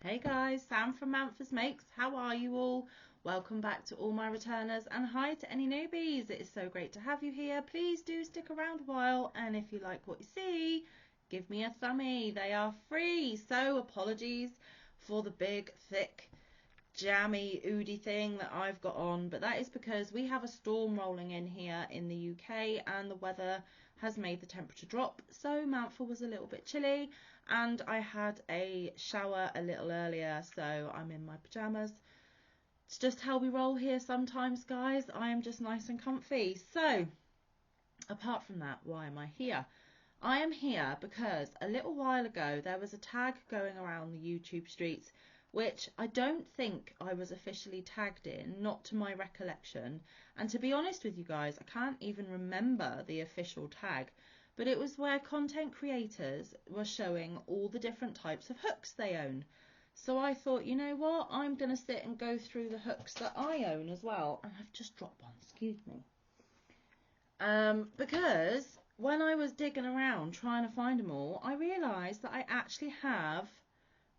Hey guys, Sam from Manfa's Makes. How are you all? Welcome back to all my returners, and hi to any newbies. It is so great to have you here. Please do stick around a while, and if you like what you see, give me a thumbie. They are free. So apologies for the big, thick, jammy, oody thing that I've got on, but that is because we have a storm rolling in here in the UK and the weather has made the temperature drop, so Manfa was a little bit chilly and I had a shower a little earlier, so I'm in my pajamas. It's just how we roll here sometimes, guys. I am just nice and comfy. So apart from that, why am I here? I am here because a little while ago there was a tag going around the YouTube streets which I don't think I was officially tagged in, not to my recollection. And to be honest with you guys, I can't even remember the official tag, but it was where content creators were showing all the different types of hooks they own. So I thought, you know what, I'm going to sit and go through the hooks that I own as well. And I've just dropped one, excuse me. Because when I was digging around trying to find them all, I realised that I actually have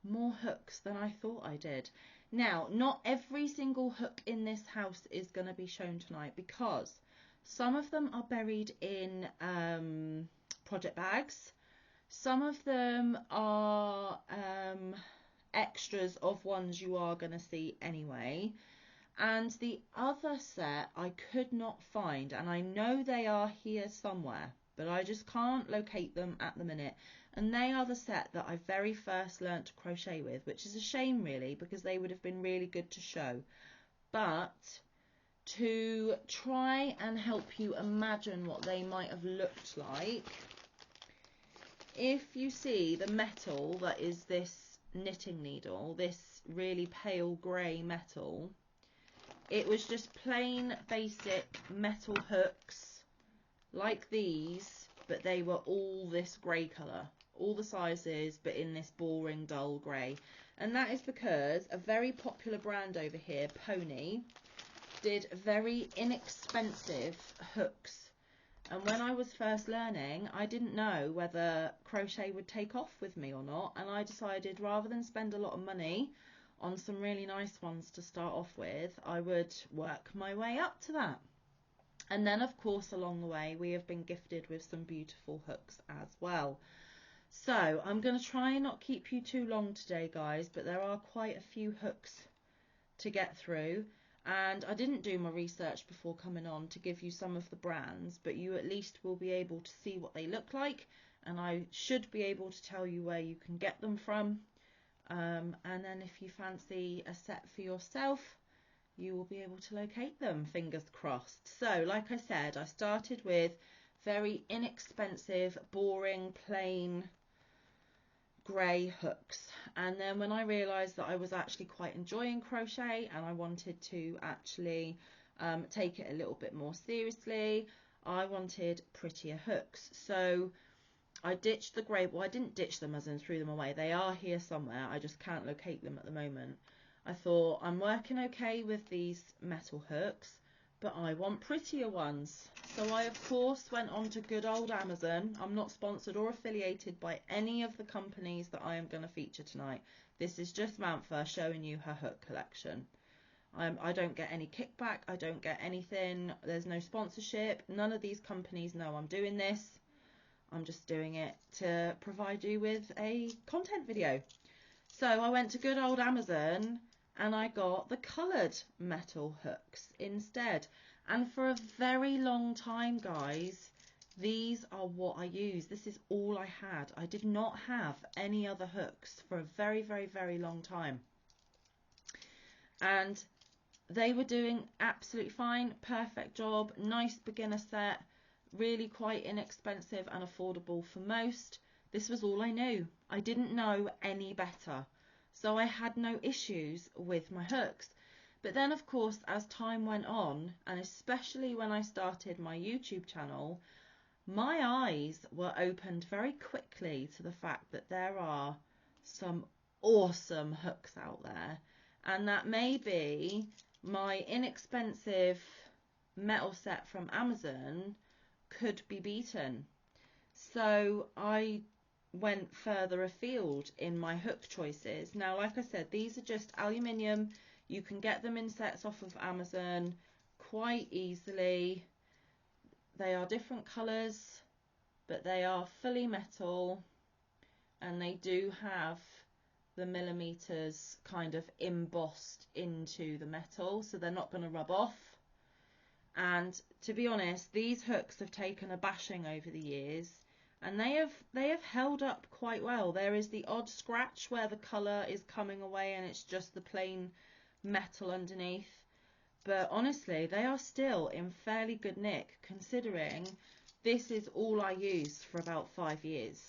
more hooks than I thought I did. Now, not every single hook in this house is going to be shown tonight because some of them are buried in project bags. Some of them are extras of ones you are going to see anyway. And the other set I could not find, and I know they are here somewhere, but I just can't locate them at the minute. And they are the set that I very first learnt to crochet with, which is a shame really, because they would have been really good to show. But to try and help you imagine what they might have looked like, if you see the metal that is this knitting needle, this really pale grey metal, it was just plain basic metal hooks like these, but they were all this grey colour, all the sizes, but in this boring dull grey. And that is because a very popular brand over here, Pony, did very inexpensive hooks. And when I was first learning, I didn't know whether crochet would take off with me or not, and I decided rather than spend a lot of money on some really nice ones to start off with, I would work my way up to that. And then of course along the way we have been gifted with some beautiful hooks as well. So I'm going to try and not keep you too long today, guys, but there are quite a few hooks to get through, and I didn't do my research before coming on to give you some of the brands, but you at least will be able to see what they look like, and I should be able to tell you where you can get them from. And then if you fancy a set for yourself, you will be able to locate them, fingers crossed. So like I said, I started with very inexpensive, boring, plain grey hooks, and then when I realised that I was actually quite enjoying crochet and I wanted to actually take it a little bit more seriously, I wanted prettier hooks. So I ditched the grey, well I didn't ditch them as in threw them away, they are here somewhere, I just can't locate them at the moment. I thought I'm working okay with these metal hooks, but I want prettier ones. So I of course went on to good old Amazon. I'm not sponsored or affiliated by any of the companies that I am going to feature tonight. This is just Manfa showing you her hook collection. I don't get any kickback, I don't get anything, there's no sponsorship, none of these companies know I'm doing this. I'm just doing it to provide you with a content video. So I went to good old Amazon and I got the coloured metal hooks instead. And for a very long time, guys, these are what I used. This is all I had. I did not have any other hooks for a very, very, very long time. And they were doing absolutely fine, perfect job, nice beginner set, really quite inexpensive and affordable for most. This was all I knew. I didn't know any better. So I had no issues with my hooks. But then of course as time went on, and especially when I started my YouTube channel, my eyes were opened very quickly to the fact that there are some awesome hooks out there, and that maybe my inexpensive metal set from Amazon could be beaten. So I went further afield in my hook choices. Now, like I said, these are just aluminium. You can get them in sets off of Amazon quite easily. They are different colours, but they are fully metal, and they do have the millimeters kind of embossed into the metal, so they're not going to rub off. And to be honest, these hooks have taken a bashing over the years, and they have held up quite well. There is the odd scratch where the colour is coming away and it's just the plain metal underneath, but honestly they are still in fairly good nick, considering this is all I used for about 5 years.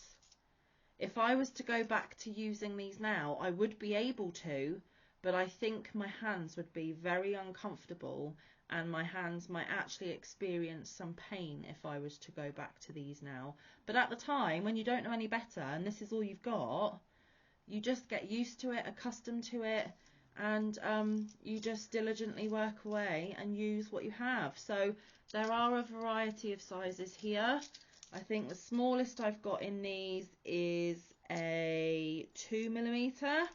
If I was to go back to using these now, I would be able to, but I think my hands would be very uncomfortable, and my hands might actually experience some pain if I was to go back to these now. But at the time, when you don't know any better and this is all you've got, you just get used to it, accustomed to it, and you just diligently work away and use what you have. So there are a variety of sizes here. I think the smallest I've got in these is a 2mm,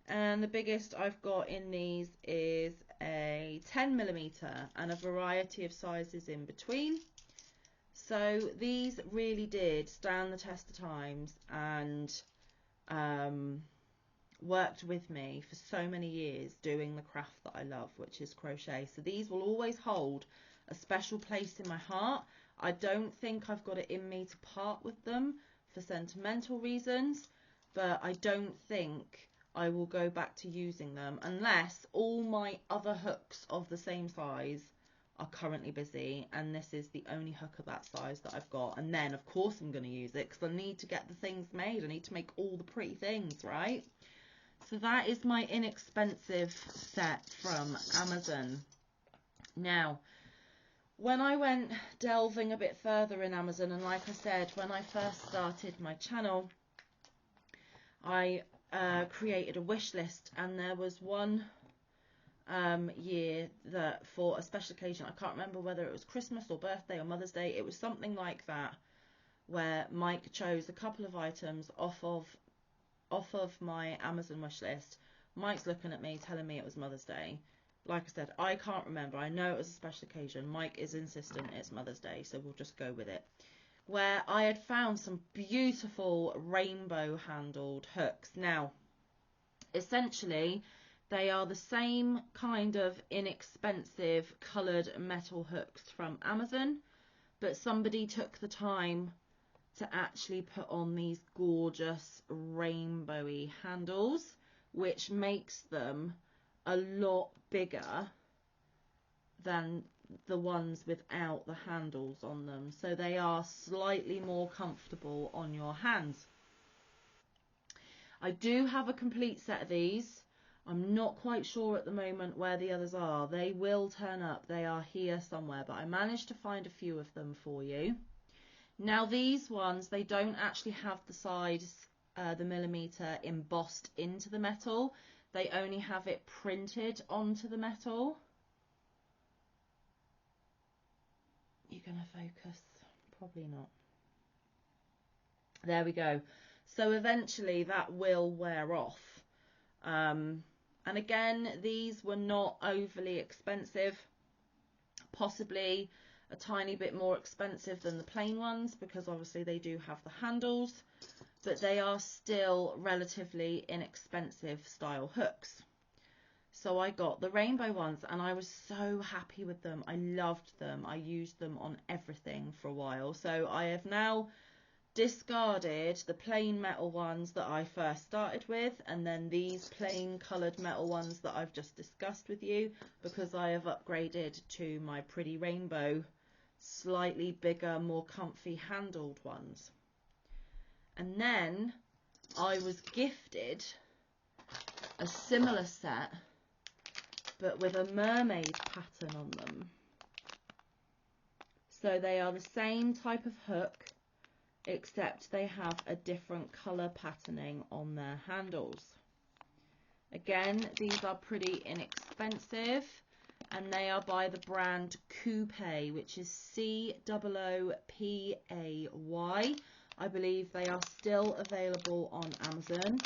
and the biggest I've got in these is a 10mm, and a variety of sizes in between. So these really did stand the test of times and worked with me for so many years doing the craft that I love, which is crochet. So these will always hold a special place in my heart. I don't think I've got it in me to part with them for sentimental reasons, but I don't think I will go back to using them unless all my other hooks of the same size are currently busy, and this is the only hook of that size that I've got. And then of course I'm going to use it because I need to get the things made. I need to make all the pretty things, right? So that is my inexpensive set from Amazon. Now, when I went delving a bit further in Amazon, and like I said, when I first started my channel, I created a wish list, and there was one year that for a special occasion, I can't remember whether it was Christmas or birthday or Mother's Day, it was something like that, where Mike chose a couple of items off of my Amazon wish list. Mike's looking at me telling me it was Mother's Day. Like I said, I can't remember. I know it was a special occasion. Mike is insistent it's Mother's Day, so we'll just go with it. Where I had found some beautiful rainbow handled hooks. Now, essentially, they are the same kind of inexpensive coloured metal hooks from Amazon, but somebody took the time to actually put on these gorgeous rainbowy handles, which makes them a lot bigger than the ones without the handles on them, so they are slightly more comfortable on your hands. I do have a complete set of these. I'm not quite sure at the moment where the others are. They will turn up. They are here somewhere, but I managed to find a few of them for you. Now these ones, they don't actually have the size, the millimeter embossed into the metal. They only have it printed onto the metal. You're going to focus? Probably not. There we go. So eventually that will wear off. And again, these were not overly expensive. Possibly a tiny bit more expensive than the plain ones, because obviously they do have the handles, but they are still relatively inexpensive style hooks. So I got the rainbow ones, and I was so happy with them. I loved them. I used them on everything for a while. So I have now discarded the plain metal ones that I first started with, and then these plain coloured metal ones that I've just discussed with you, because I have upgraded to my pretty rainbow, slightly bigger, more comfy handled ones. And then I was gifted a similar set, but with a mermaid pattern on them. So they are the same type of hook, except they have a different colour patterning on their handles. Again, these are pretty inexpensive, and they are by the brand Coopay, which is COOPAY. I believe they are still available on Amazon.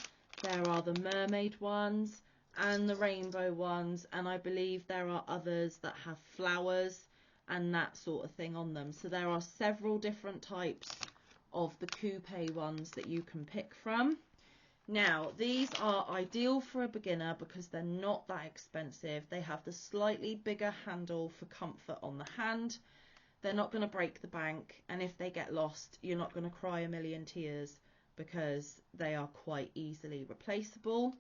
There are the mermaid ones and the rainbow ones, and I believe there are others that have flowers and that sort of thing on them. So there are several different types of the coupe ones that you can pick from. Now, these are ideal for a beginner because they're not that expensive. They have the slightly bigger handle for comfort on the hand. They're not going to break the bank, and if they get lost, you're not going to cry a million tears because they are quite easily replaceable.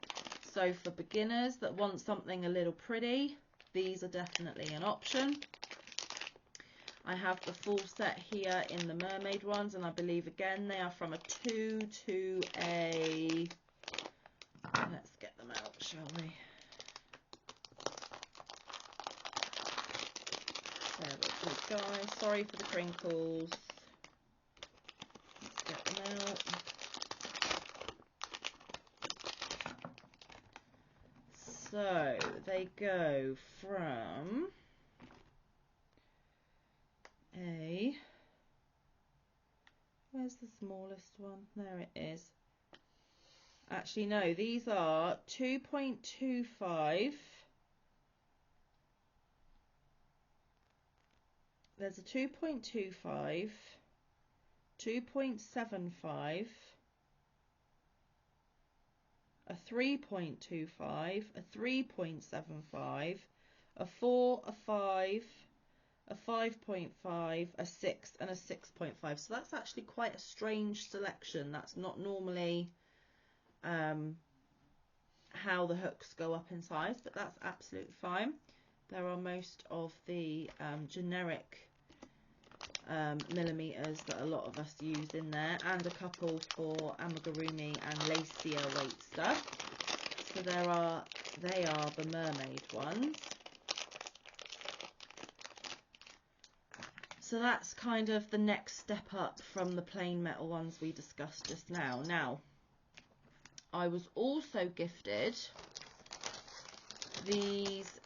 So for beginners that want something a little pretty, these are definitely an option. I have the full set here in the mermaid ones, and I believe again they are from a 2 to a, let's get them out, shall we? There we go, guys. Sorry for the crinkles. Let's get them out. So they go from a, where's the smallest one? There it is. Actually, no, these are 2.25. There's a 2.25, 2.75, a 3.25, a 3.75, a 4, a 5, a 5.5, a 6 and a 6.5. So that's actually quite a strange selection. That's not normally how the hooks go up in size, but that's absolutely fine. There are most of the generic millimeters that a lot of us use in there, and a couple for amigurumi and lacier weight stuff. So they are the mermaid ones. So that's kind of the next step up from the plain metal ones we discussed just now. Now, I was also gifted these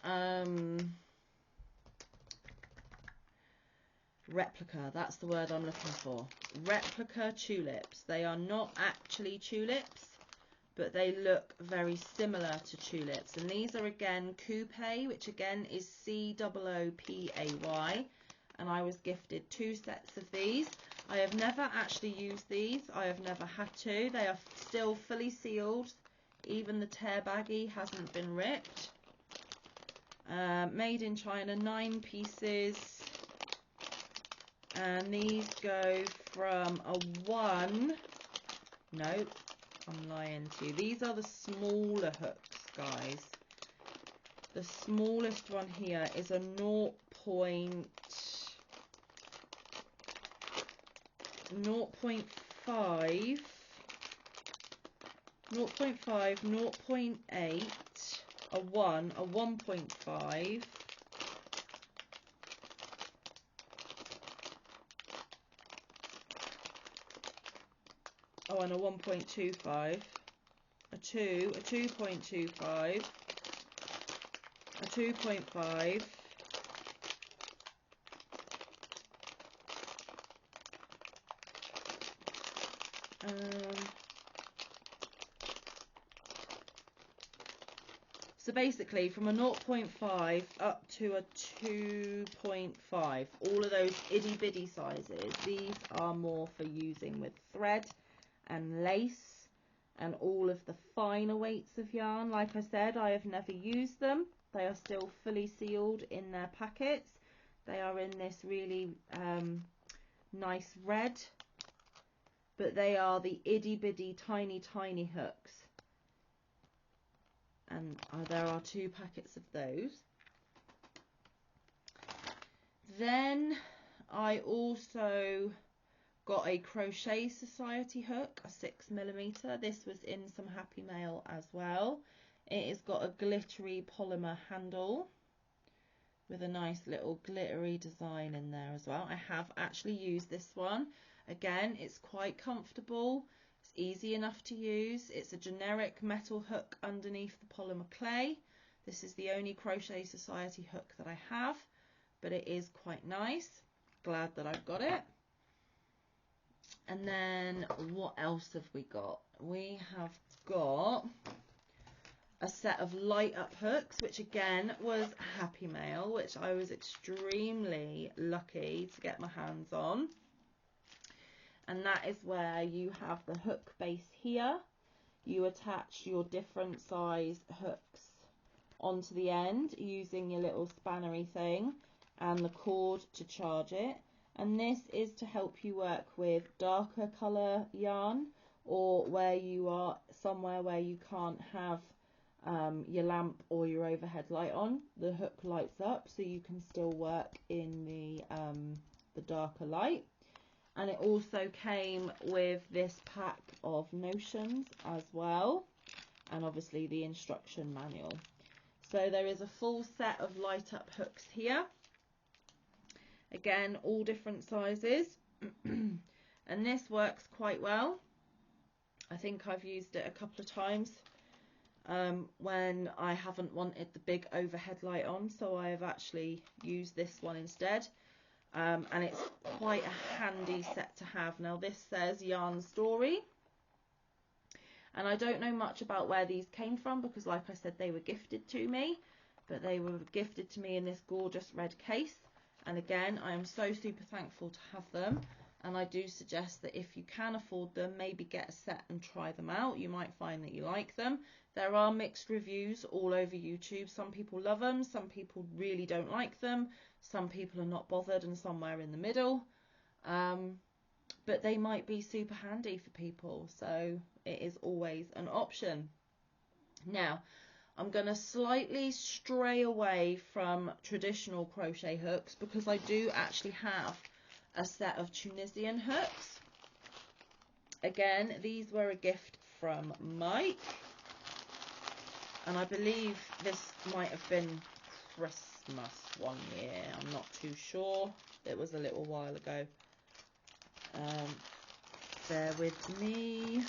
replica, that's the word I'm looking for, replica tulips. They are not actually tulips, but they look very similar to tulips, and these are again coupe, which again is COOPAY, and I was gifted 2 sets of these. I have never actually used these. I have never had to. They are still fully sealed. Even the tear baggie hasn't been ripped. Made in China, 9 pieces. And these go from a 1. Nope, I'm lying to you. These are the smaller hooks, guys. The smallest one here is a 0.5, 0.8, a 1, a 1.5, oh, and a 1.25, a 2, a 2.25, a 2.5, so basically from a 0.5 up to a 2.5, all of those itty bitty sizes. These are more for using with thread and lace and all of the finer weights of yarn. Like I said, I have never used them. They are still fully sealed in their packets. They are in this really nice red, but they are the itty bitty tiny hooks, and there are 2 packets of those. Then I also got a Crochet Society hook, a 6mm. This was in some Happy Mail as well. It has got a glittery polymer handle with a nice little glittery design in there as well. I have actually used this one. Again, it's quite comfortable. It's easy enough to use. It's a generic metal hook underneath the polymer clay. This is the only Crochet Society hook that I have, but it is quite nice. Glad that I've got it. And then what else have we got? We have got a set of light up hooks, which again was Happy Mail, which I was extremely lucky to get my hands on. And that is where you have the hook base here. You attach your different size hooks onto the end using your little spannery thing and the cord to charge it. And this is to help you work with darker colour yarn, or where you are somewhere where you can't have your lamp or your overhead light on. The hook lights up so you can still work in the darker light. And it also came with this pack of notions as well, and obviously the instruction manual. So there is a full set of light up hooks here. Again, all different sizes. And this works quite well. I think I've used it a couple of times when I haven't wanted the big overhead light on, so I have actually used this one instead. And it's quite a handy set to have. Now this says Yarn Story, and I don't know much about where these came from because, like I said, they were gifted to me, but they were gifted to me in this gorgeous red case. And again, I am so super thankful to have them, and I do suggest that if you can afford them, maybe get a set and try them out. You might find that you like them. There are mixed reviews all over YouTube. Some people love them, some people really don't like them, some people are not bothered, and somewhere in the middle. But they might be super handy for people, so it is always an option. Now, I'm going to slightly stray away from traditional crochet hooks because I do actually have a set of Tunisian hooks. Again, these were a gift from Mike, and I believe this might have been Christmas one year. I'm not too sure. It was a little while ago. Bear with me.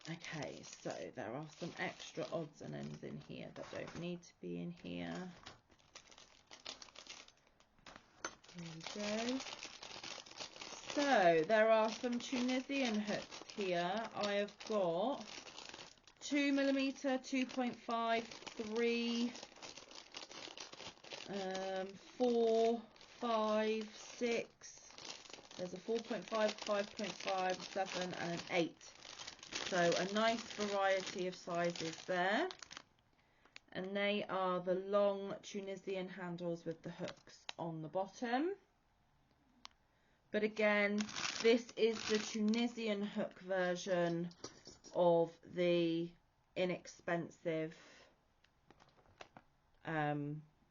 Okay, so there are some extra odds and ends in here that don't need to be in here. Here we go. So there are some Tunisian hooks here. I have got 2mm, 2.5, 3, 4, 5, 6. There's a 4.5, 5.5, 7 and an 8. So a nice variety of sizes there. And they are the long Tunisian handles with the hooks on the bottom. But again, this is the Tunisian hook version of the inexpensive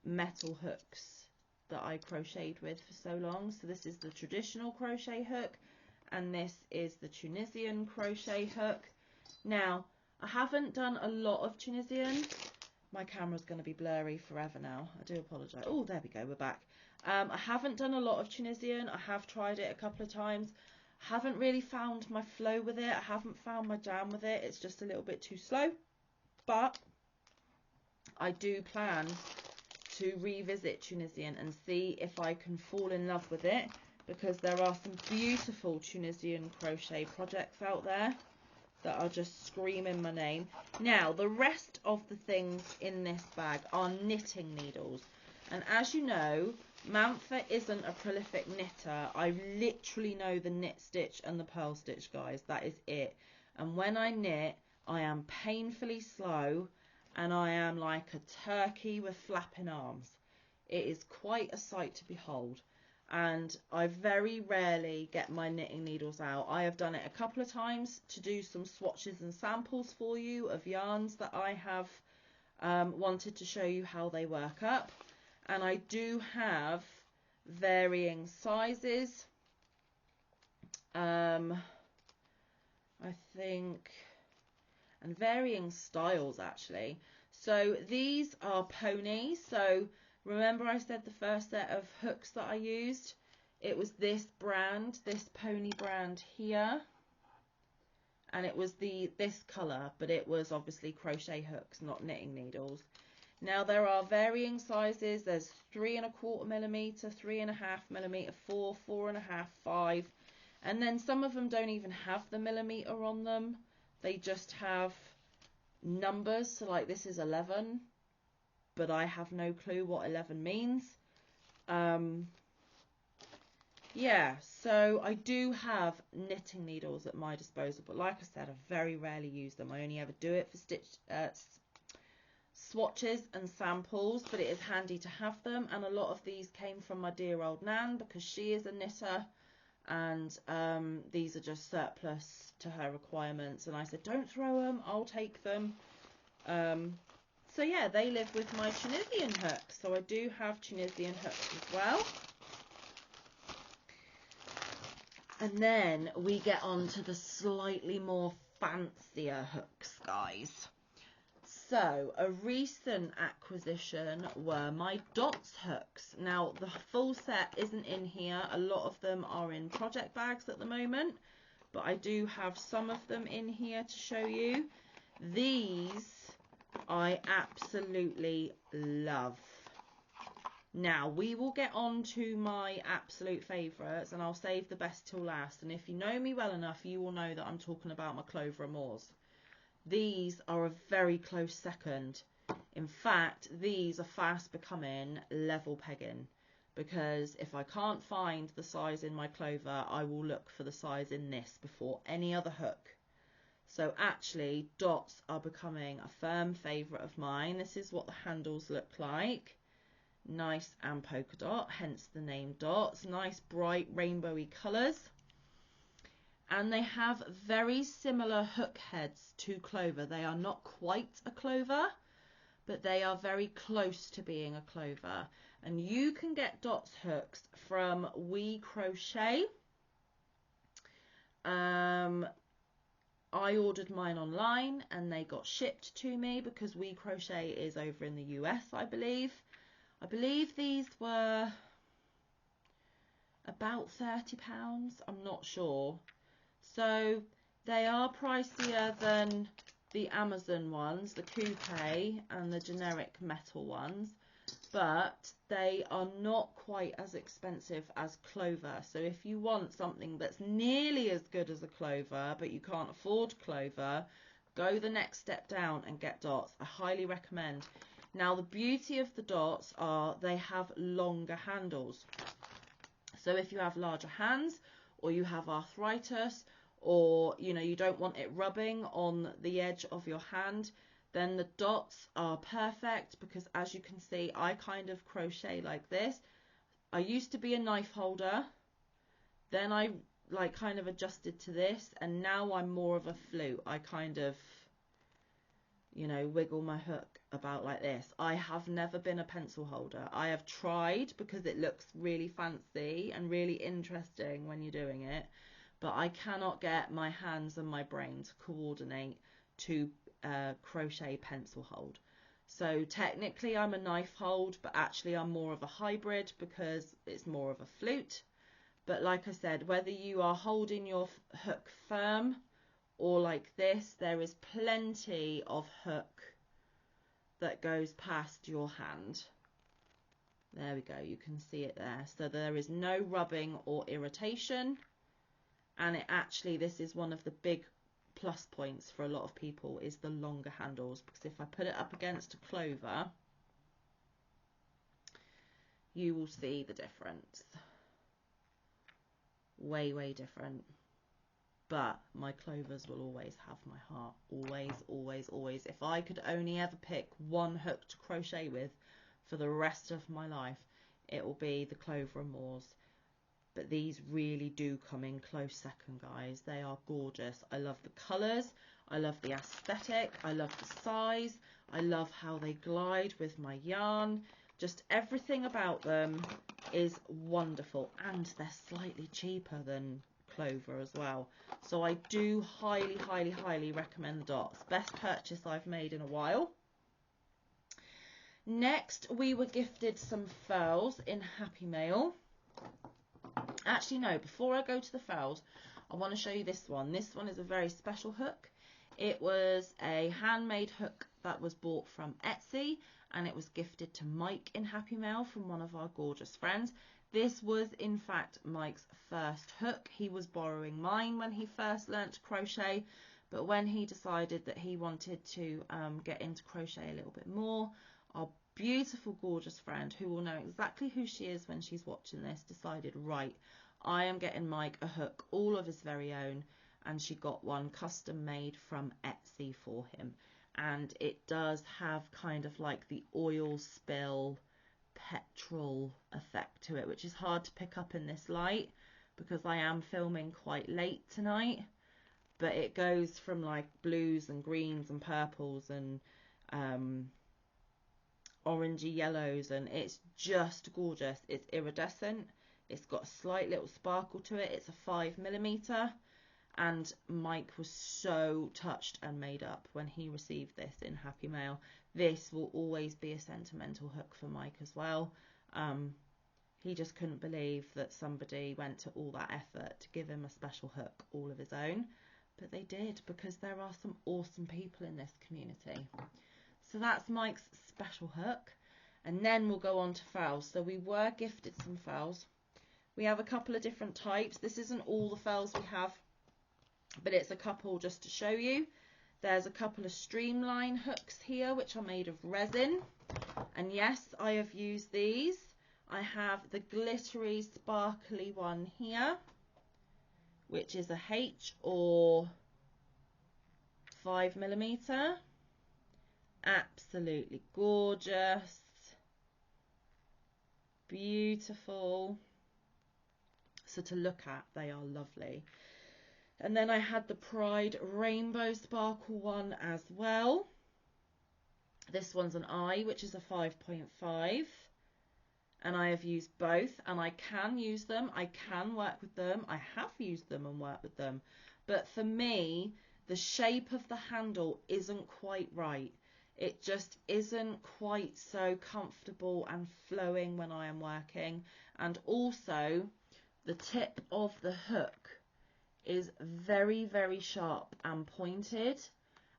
metal hooks that I crocheted with for so long. So this is the traditional crochet hook, and this is the Tunisian crochet hook. Now, I haven't done a lot of Tunisian. My camera's going to be blurry forever now. I do apologise. Oh, there we go. We're back. I haven't done a lot of Tunisian. I have tried it a couple of times. Haven't really found my flow with it. I haven't found my jam with it. It's just a little bit too slow. But I do plan to revisit Tunisian and see if I can fall in love with it, because there are some beautiful Tunisian crochet projects out there that are just screaming my name. Now, the rest of the things in this bag are knitting needles. And as you know, Manfa isn't a prolific knitter. I literally know the knit stitch and the purl stitch, guys. That is it. And when I knit, I am painfully slow, and I am like a turkey with flapping arms. It is quite a sight to behold. And I very rarely get my knitting needles out. I have done it a couple of times to do some swatches and samples for you of yarns that I have wanted to show you how they work up. And I do have varying sizes. I think, and varying styles actually. So these are ponies. So remember I said the first set of hooks that I used, it was this brand, this pony brand here, and it was this colour, but it was obviously crochet hooks, not knitting needles. Now there are varying sizes. There's 3¼ millimeter, 3.5 millimeter, 4, 4.5, 5, and then some of them don't even have the millimeter on them. They just have numbers. So like this is 11, but I have no clue what 11 means. Yeah, so I do have knitting needles at my disposal, but like I said, I very rarely use them. I only ever do it for swatches and samples, but it is handy to have them. And a lot of these came from my dear old Nan because she is a knitter, and these are just surplus to her requirements. And I said, don't throw them, I'll take them. So yeah, they live with my Tunisian hooks. So I do have Tunisian hooks as well. And then we get on to the slightly more fancier hooks, guys. So a recent acquisition were my dots hooks. Now the full set isn't in here. A lot of them are in project bags at the moment, but I do have some of them in here to show you. These I absolutely love. Now we will get on to my absolute favourites, and I'll save the best till last. And if you know me well enough, you will know that I'm talking about my Clover Amours. These are a very close second. In fact, these are fast becoming level pegging, because if I can't find the size in my Clover, I will look for the size in this before any other hook. So actually, dots are becoming a firm favourite of mine. This is what the handles look like. Nice and polka dot, hence the name dots. Nice bright rainbowy colours. And they have very similar hook heads to Clover. They are not quite a Clover, but they are very close to being a Clover. And you can get dots hooks from We Crochet. I ordered mine online and they got shipped to me because We Crochet is over in the US, I believe. I believe these were about £30. I'm not sure. So they are pricier than the Amazon ones, the coupe and the generic metal ones, but they are not quite as expensive as Clover. So if you want something that's nearly as good as a Clover, but you can't afford Clover, go the next step down and get dots. I highly recommend. Now the beauty of the dots are they have longer handles. So if you have larger hands, or you have arthritis, or you don't want it rubbing on the edge of your hand, then the dots are perfect, because as you can see, I kind of crochet like this. I used to be a knife holder, then I kind of adjusted to this, and now I'm more of a flute. I kind of wiggle my hook about like this. I have never been a pencil holder. I have tried because it looks really fancy and really interesting when you're doing it, but I cannot get my hands and my brain to coordinate to crochet pencil hold. So technically I'm a knife hold, but actually I'm more of a hybrid because it's more of a flute. But like I said, whether you are holding your hook firm or like this, there is plenty of hook that goes past your hand. There we go, you can see it there. So there is no rubbing or irritation, and this is one of the big plus points for a lot of people, is the longer handles, because if I put it up against a Clover, you will see the difference. Way different. But my Clovers will always have my heart. Always, always, always. If I could only ever pick one hook to crochet with for the rest of my life, it will be the Clover Amours. But these really do come in close second, guys. They are gorgeous. I love the colours. I love the aesthetic. I love the size. I love how they glide with my yarn. Just everything about them is wonderful. And they're slightly cheaper than Clover as well. So I do highly, highly, highly recommend the dots. Best purchase I've made in a while. Next, we were gifted some furls in Happy Mail. Actually, no, before I go to the furls, I want to show you this one. This one is a very special hook. It was a handmade hook that was bought from Etsy, and it was gifted to Mike in Happy Mail from one of our gorgeous friends. This was in fact Mike's first hook. He was borrowing mine when he first learnt to crochet, but when he decided that he wanted to get into crochet a little bit more, our beautiful gorgeous friend, who will know exactly who she is when she's watching this, decided, right, I am getting Mike a hook all of his very own, and she got one custom made from Etsy for him. And it does have kind of like the oil spill petrol effect to it, which is hard to pick up in this light because I am filming quite late tonight, but it goes from like blues and greens and purples and orangey yellows, and it's just gorgeous. It's iridescent, it's got a slight little sparkle to it. It's a 5mm, and Mike was so touched and made up when he received this in Happy Mail. This will always be a sentimental hook for Mike as well. He just couldn't believe that somebody went to all that effort to give him a special hook all of his own, but they did, because there are some awesome people in this community. So that's Mike's special hook, and then we'll go on to fowls. So we were gifted some fowls. We have a couple of different types. This isn't all the fowls we have, but it's a couple just to show you. There's a couple of streamline hooks here which are made of resin, and yes, I have used these. I have the glittery sparkly one here, which is a H or 5mm. Absolutely gorgeous, beautiful. So to look at, they are lovely. And then I had the Pride Rainbow Sparkle one as well. This one's an I, which is a 5.5. And I have used both, and I can use them. I can work with them. I have used them and worked with them. But for me, the shape of the handle isn't quite right. It just isn't quite so comfortable and flowing when I am working. And also, the tip of the hook is very, very sharp and pointed,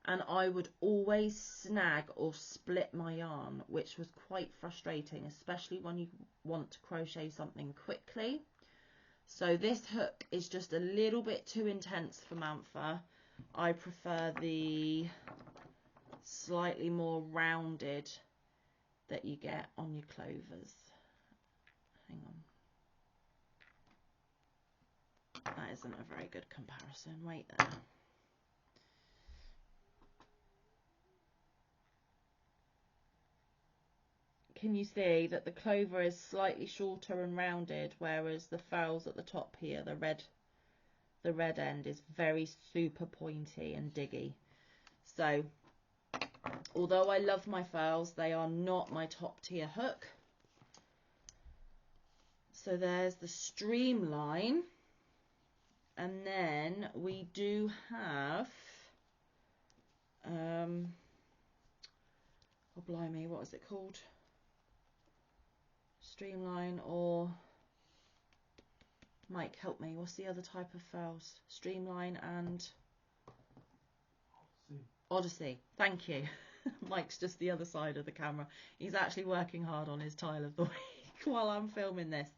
and I would always snag or split my yarn, which was quite frustrating, especially when you want to crochet something quickly. So this hook is just a little bit too intense for Manfa. I prefer the slightly more rounded that you get on your clovers. Hang on. That isn't a very good comparison. Wait there. Can you see that the clover is slightly shorter and rounded, whereas the fowls at the top here, the red end is very super pointy and diggy. So although I love my fowls, they are not my top tier hook. So there's the streamline, and then we do have oh blimey, what is it called? Streamline, or Mike, help me, what's the other type of fowls? Streamline and Odyssey. Thank you. Mike's just the other side of the camera. He's actually working hard on his tile of the week while I'm filming this.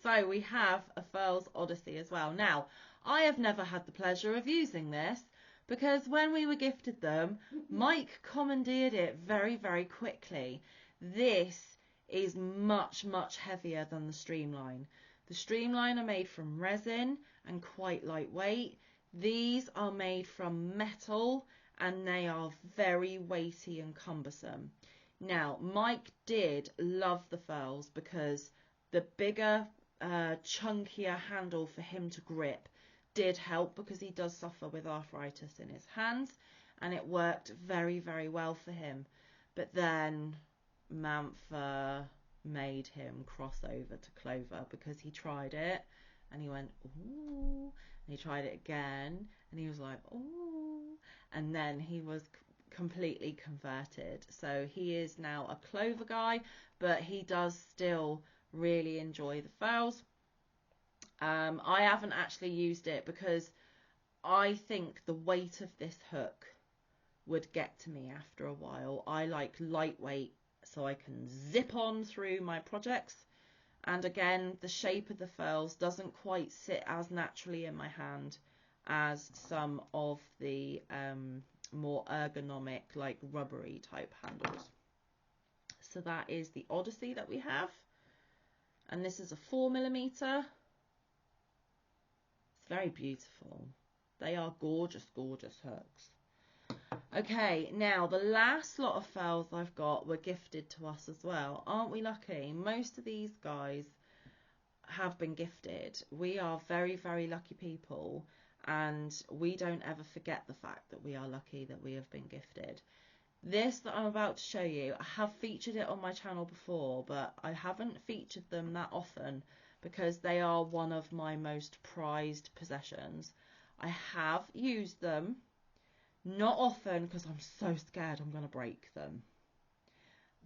So we have a Furls Odyssey as well. Now, I have never had the pleasure of using this because when we were gifted them, Mike commandeered it very, very quickly. This is much, much heavier than the Streamline. The Streamline are made from resin and quite lightweight. These are made from metal and they are very weighty and cumbersome. Now, Mike did love the furls because the bigger, chunkier handle for him to grip did help, because he does suffer with arthritis in his hands, and it worked very, very well for him. But then Manfa made him cross over to Clover because he tried it and he went, ooh, and he tried it again and he was like, ooh, and then he was completely converted. So he is now a Clover guy, but he does still really enjoy the furls. I haven't actually used it because I think the weight of this hook would get to me after a while. I like lightweight so I can zip on through my projects. And again, the shape of the furls doesn't quite sit as naturally in my hand as some of the more ergonomic, like rubbery type handles. So that is the Odyssey that we have. And this is a 4mm. It's very beautiful. They are gorgeous, gorgeous hooks. Okay, now the last lot of furls I've got were gifted to us as well. Aren't we lucky? Most of these guys have been gifted. We are very, very lucky people, and we don't ever forget the fact that we are lucky that we have been gifted. This that I'm about to show you, I have featured it on my channel before, but I haven't featured them that often because they are one of my most prized possessions. I have used them, not often because I'm so scared I'm going to break them.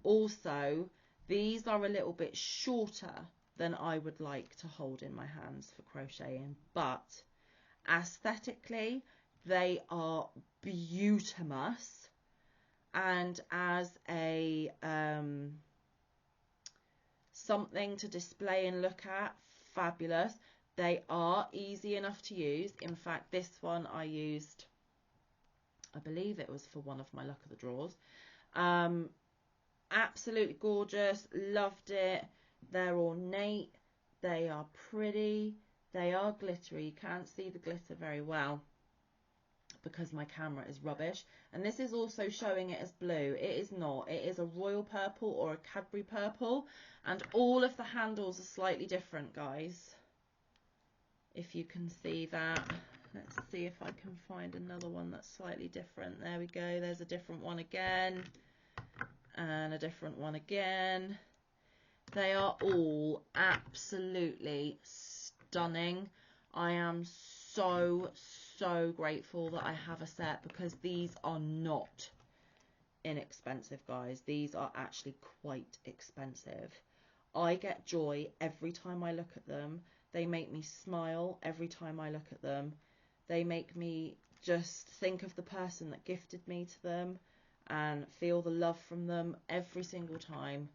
Also, these are a little bit shorter than I would like to hold in my hands for crocheting, but aesthetically they are beautimous, and as a something to display and look at, fabulous. They are easy enough to use. In fact, this one I used, I believe it was for one of my luck of the draws. Absolutely gorgeous, loved it. They're ornate, they are pretty, they are glittery. You can't see the glitter very well because my camera is rubbish, and this is also showing it as blue. It is not. It is a royal purple or a Cadbury purple, and all of the handles are slightly different, guys, if you can see that. Let's see if I can find another one that's slightly different. There we go. There's a different one again, and a different one again. They are all absolutely stunning. I am so grateful that I have a set, because these are not inexpensive, guys. These are actually quite expensive. I get joy every time I look at them. They make me smile every time I look at them. They make me just think of the person that gifted me to them and feel the love from them every single time.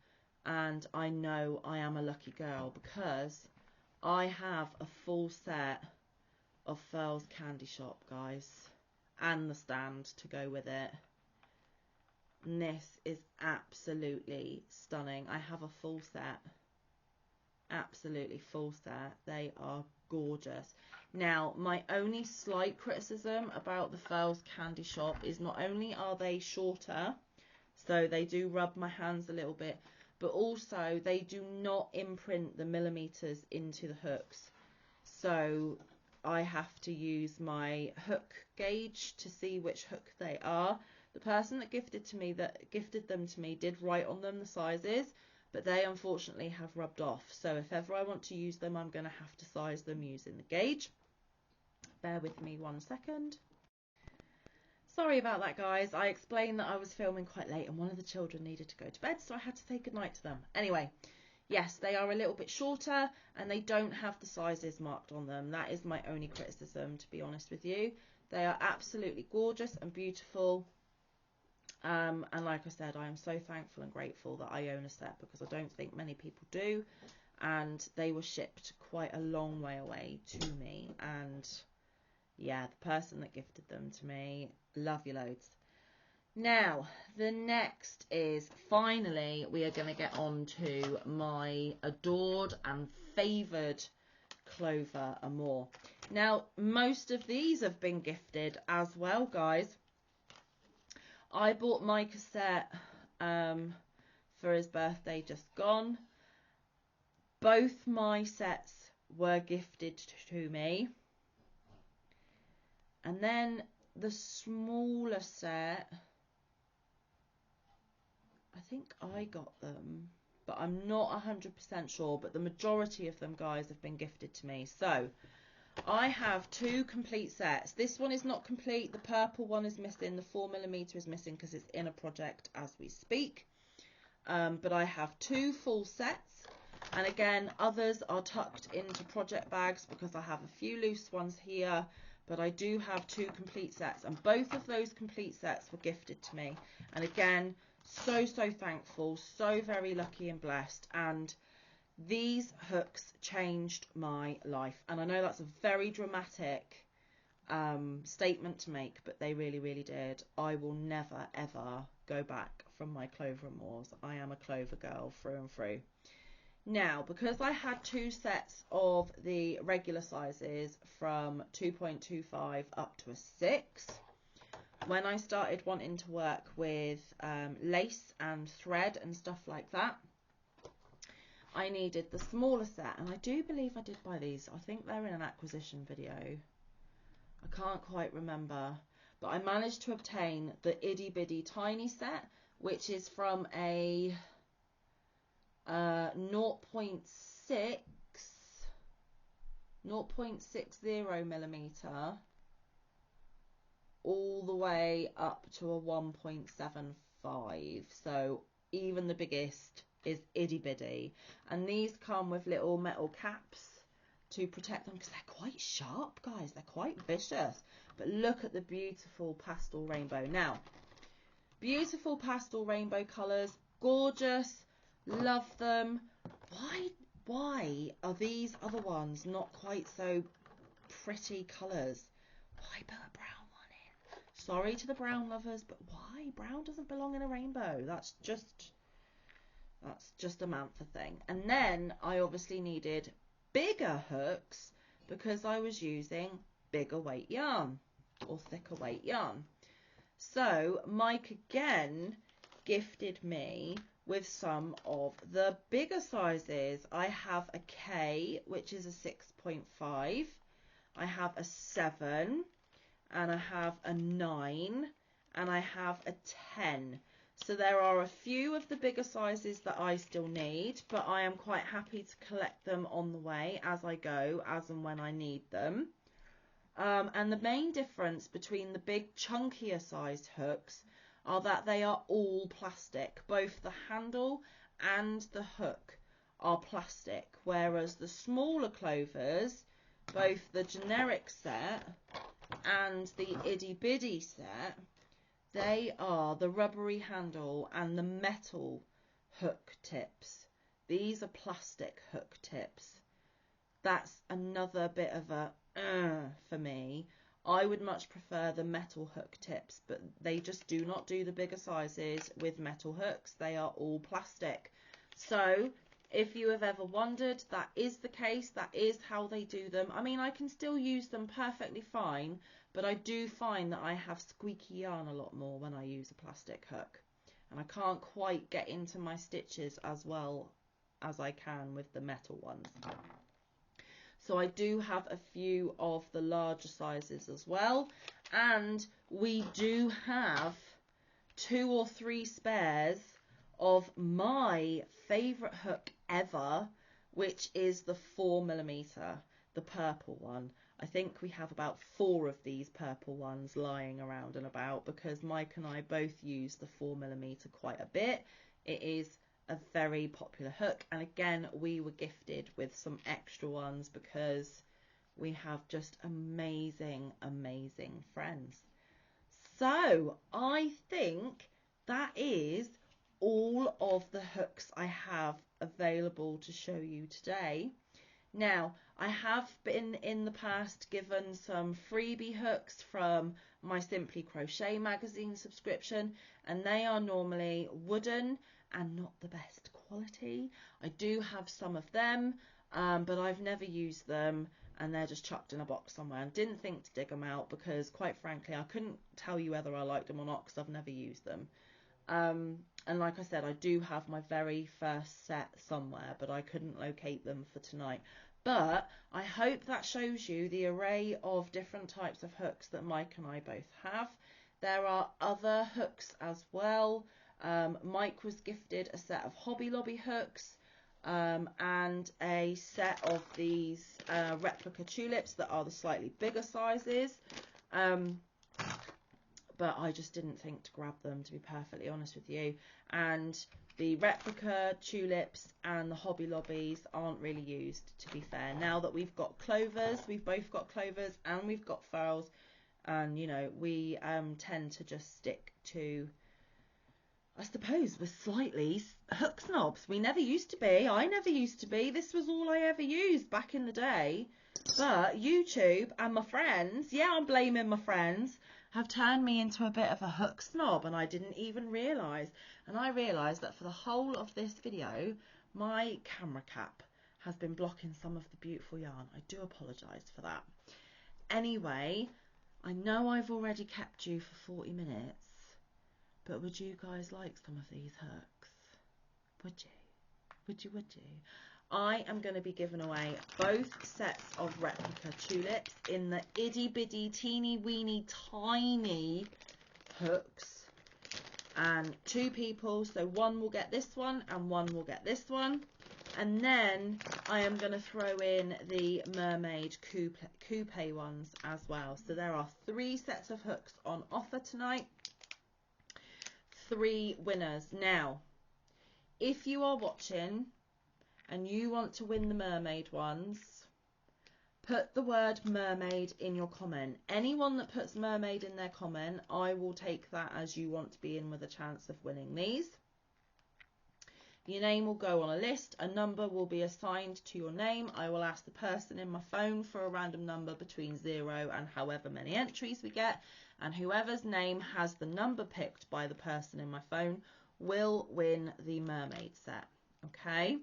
And I know I am a lucky girl because I have a full set of Furls Candy Shop, guys, and the stand to go with it. And this is absolutely stunning. I have a full set, absolutely full set. They are gorgeous. Now, my only slight criticism about the Furls Candy Shop is not only are they shorter, so they do rub my hands a little bit, but also they do not imprint the millimeters into the hooks. So I have to use my hook gauge to see which hook they are. The person that gifted them to me did write on them the sizes, but they unfortunately have rubbed off. So if ever I want to use them, I'm going to have to size them using the gauge. Bear with me 1 second. Sorry about that, guys. I explained that I was filming quite late and one of the children needed to go to bed, so I had to say goodnight to them. Anyway, yes, they are a little bit shorter and they don't have the sizes marked on them. That is my only criticism, to be honest with you. They are absolutely gorgeous and beautiful. And like I said, I am so thankful and grateful that I own a set, because I don't think many people do. And they were shipped quite a long way away to me. And yeah, the person that gifted them to me, love you loads. Now, the next is, finally, we are going to get on to my adored and favoured Clover Amour. Now, most of these have been gifted as well, guys. I bought Mike a set for his birthday just gone. Both my sets were gifted to me. And then the smaller set, I think I got them, but I'm not 100% sure. But the majority of them, guys, have been gifted to me. So I have 2 complete sets. This one is not complete. The purple one is missing. The 4mm is missing because it's in a project as we speak. But I have 2 full sets. And again, others are tucked into project bags because I have a few loose ones here. But I do have 2 complete sets, and both of those complete sets were gifted to me. And again, So thankful, so very lucky and blessed. And these hooks changed my life. And I know that's a very dramatic statement to make, but they really did. I will never ever go back from my Clover and Moors. I am a Clover girl through and through. Now, because I had two sets of the regular sizes from 2.25 up to a 6, when I started wanting to work with lace and thread and stuff like that, I needed the smaller set. And I do believe I did buy these. I think they're in an acquisition video. I can't quite remember. But I managed to obtain the itty bitty tiny set, which is from a 0.60 millimeter all the way up to a 1.75. So even the biggest is itty bitty. And these come with little metal caps to protect them because they're quite sharp, guys. They're quite vicious. But look at the beautiful pastel rainbow. Now, beautiful pastel rainbow colours, gorgeous, love them. Why are these other ones not quite so pretty colours? Why put a brown one in? Sorry to the brown lovers, but why? Brown doesn't belong in a rainbow. That's just a Manfa thing. And then I obviously needed bigger hooks because I was using bigger weight yarn or thicker weight yarn. So Mike again gifted me with some of the bigger sizes. I have a K, which is a 6.5. I have a 7, and I have a 9, and I have a 10. So there are a few of the bigger sizes that I still need, but I am quite happy to collect them on the way as I go, as and when I need them. And the main difference between the big chunkier sized hooks are that they are all plastic. Both the handle and the hook are plastic, whereas the smaller Clovers, both the generic set and the itty bitty set, they are the rubbery handle and the metal hook tips. These are plastic hook tips. That's another bit of a for me. I would much prefer the metal hook tips, but they just do not do the bigger sizes with metal hooks. They are all plastic. So if you have ever wondered, that is the case. That is how they do them. I mean, I can still use them perfectly fine, but I do find that I have squeaky yarn a lot more when I use a plastic hook. And I can't quite get into my stitches as well as I can with the metal ones. So I do have a few of the larger sizes as well. And we do have 2 or 3 spares of my favourite hook ever, which is the 4mm, the purple one. I think we have about 4 of these purple ones lying around and about because Mike and I both use the 4mm quite a bit. It is a very popular hook, and again we were gifted with some extra ones because we have just amazing friends. So I think that is all of the hooks I have available to show you today. Now, I have been in the past given some freebie hooks from my Simply Crochet magazine subscription, and they are normally wooden and not the best quality. I do have some of them, but I've never used them, and they're just chucked in a box somewhere. And didn't think to dig them out because, quite frankly, I couldn't tell you whether I liked them or not because I've never used them. And like I said, I do have my very first set somewhere, but I couldn't locate them for tonight. But I hope that shows you the array of different types of hooks that Mike and I both have. There are other hooks as well. Mike was gifted a set of Hobby Lobby hooks and a set of these replica tulips that are the slightly bigger sizes. But I just didn't think to grab them, to be perfectly honest with you. And the replica tulips and the Hobby Lobbies aren't really used, to be fair. Now that we've got Clovers, we've both got Clovers and we've got furls, and you know, we tend to just stick to I suppose we're slightly hook snobs. We never used to be. I never used to be. This was all I ever used back in the day. But YouTube and my friends, yeah, I'm blaming my friends, have turned me into a bit of a hook snob, and I didn't even realise. And I realised that for the whole of this video, my camera cap has been blocking some of the beautiful yarn. I do apologise for that. Anyway, I know I've already kept you for 40 minutes, but would you guys like some of these hooks? Would you? Would you? I am going to be giving away both sets of replica tulips in the itty bitty teeny weeny tiny hooks, and 2 people, so one will get this one and one will get this one. And then I am going to throw in the mermaid coupe ones as well. So there are 3 sets of hooks on offer tonight. 3 winners. Now, if you are watching and you want to win the mermaid ones, put the word mermaid in your comment. Anyone that puts mermaid in their comment, I will take that as you want to be in with a chance of winning these. Your name will go on a list. A number will be assigned to your name. I will ask the person in my phone for a random number between 0 and however many entries we get. And whoever's name has the number picked by the person in my phone will win the mermaid set. Okay?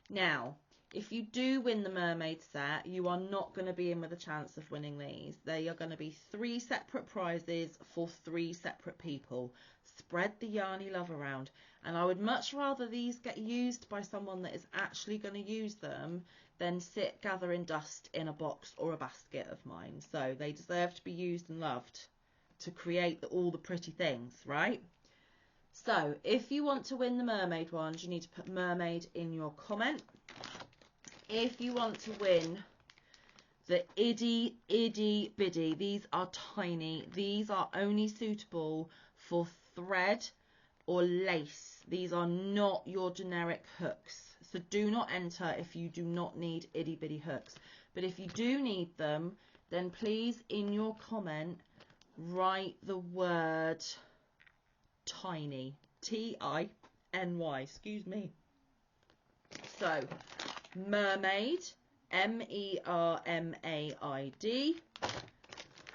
Now, if you do win the mermaid set, you are not going to be in with a chance of winning these. They are going to be 3 separate prizes for 3 separate people. Spread the yarny love around. And I would much rather these get used by someone that is actually going to use them than sit gathering dust in a box or a basket of mine. So they deserve to be used and loved to create all the pretty things, right? So if you want to win the mermaid ones, you need to put mermaid in your comment. If you want to win the itty bitty, these are tiny. These are only suitable for thread or lace. These are not your generic hooks. So do not enter if you do not need itty bitty hooks. But if you do need them, then please in your comment write the word tiny. T-I-N-Y. Excuse me. So mermaid, M-E-R-M-A-I-D,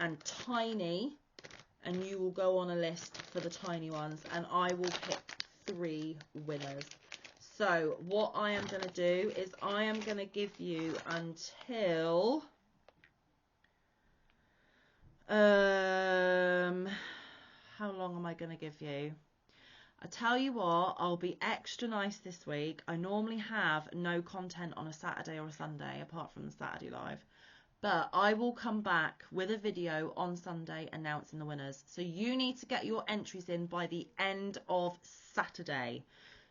and tiny, and you will go on a list for the tiny ones, and I will pick 3 winners. So what I am going to do is I am going to give you until how long am I going to give you? I tell you what, I'll be extra nice this week. I normally have no content on a Saturday or a Sunday apart from the Saturday live. But I will come back with a video on Sunday announcing the winners. So you need to get your entries in by the end of Saturday.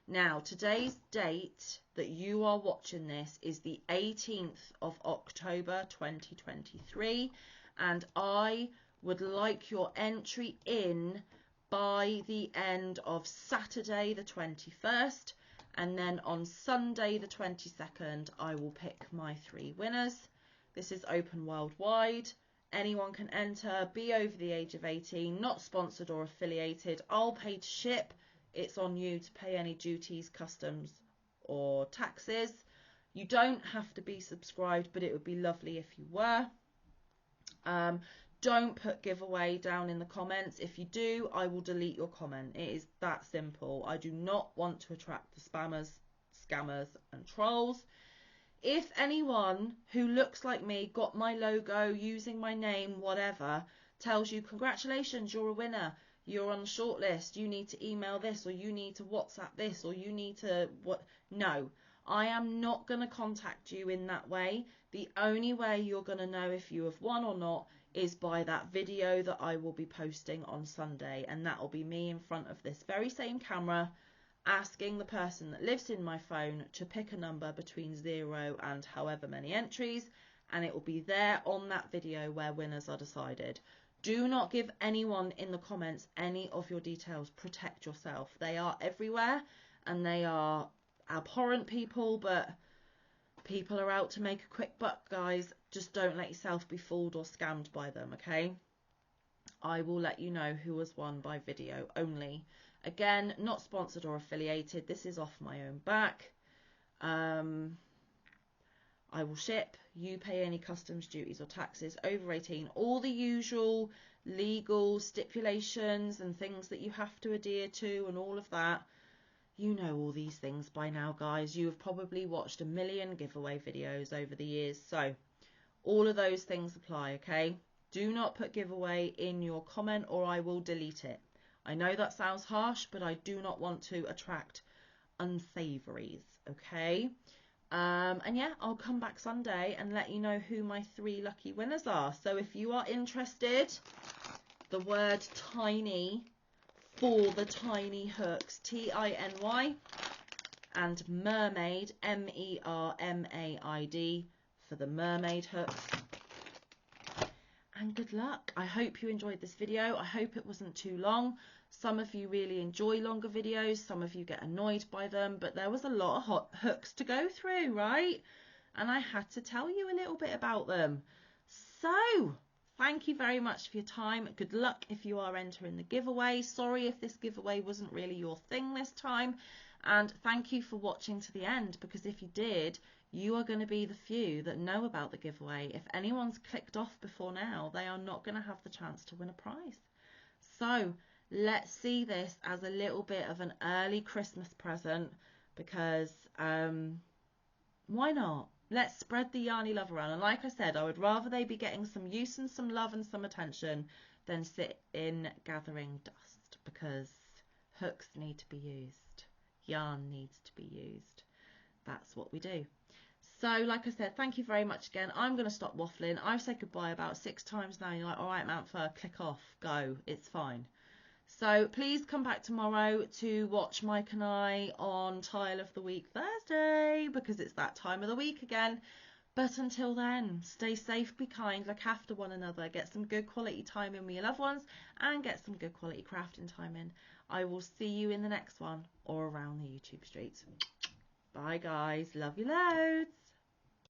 Now, today's date that you are watching this is the 18th of October 2023. And I would like your entry in by the end of Saturday the 21st. And then on Sunday the 22nd, I will pick my 3 winners. This is open worldwide. Anyone can enter, be over the age of 18, not sponsored or affiliated. I'll pay to ship. It's on you to pay any duties, customs or taxes. You don't have to be subscribed, but it would be lovely if you were. Don't put giveaway down in the comments. If you do, I will delete your comment. It is that simple. I do not want to attract the spammers, scammers and trolls. If anyone who looks like me, got my logo, using my name, whatever, tells you, congratulations, you're a winner, you're on the shortlist, you need to email this, or you need to WhatsApp this, or you need to what? No, I am not going to contact you in that way. The only way you're going to know if you have won or not is by that video that I will be posting on Sunday, and that will be me in front of this very same camera asking the person that lives in my phone to pick a number between 0 and however many entries, and it will be there on that video where winners are decided. Do not give anyone in the comments any of your details. Protect yourself. They are everywhere and they are abhorrent people, but people are out to make a quick buck, guys. Just don't let yourself be fooled or scammed by them, okay? I will let you know who has won by video only. Again, not sponsored or affiliated. This is off my own back. I will ship. You pay any customs duties or taxes. Over 18. All the usual legal stipulations and things that you have to adhere to and all of that. You know all these things by now, guys. You have probably watched a million giveaway videos over the years. So all of those things apply, okay? Do not put giveaway in your comment or I will delete it. I know that sounds harsh, but I do not want to attract unsavories, okay? And yeah, I'll come back Sunday and let you know who my 3 lucky winners are. So if you are interested, the word tiny for the tiny hooks, TINY, and mermaid, MERMAID, for the mermaid hooks. And good luck. I hope you enjoyed this video. I hope it wasn't too long. Some of you really enjoy longer videos. Some of you get annoyed by them. But there was a lot of hot hooks to go through, right? And I had to tell you a little bit about them. So thank you very much for your time. Good luck if you are entering the giveaway. Sorry if this giveaway wasn't really your thing this time. And thank you for watching to the end, because if you did, you are going to be the few that know about the giveaway. If anyone's clicked off before now, they are not going to have the chance to win a prize. So let's see this as a little bit of an early Christmas present, because why not? Let's spread the Yarny love around. And like I said, I would rather they be getting some use and some love and some attention than sit in gathering dust, because hooks need to be used. Yarn needs to be used. That's what we do. So like I said, thank you very much again. I'm going to stop waffling. I've said goodbye about 6 times now. You're like, all right, Manfa, click off, go. It's fine. So please come back tomorrow to watch Mike and I on Tile of the Week Thursday, because it's that time of the week again. But until then, stay safe, be kind, look after one another, get some good quality time in with your loved ones, and get some good quality crafting time in. I will see you in the next one or around the YouTube streets. Bye guys, love you loads.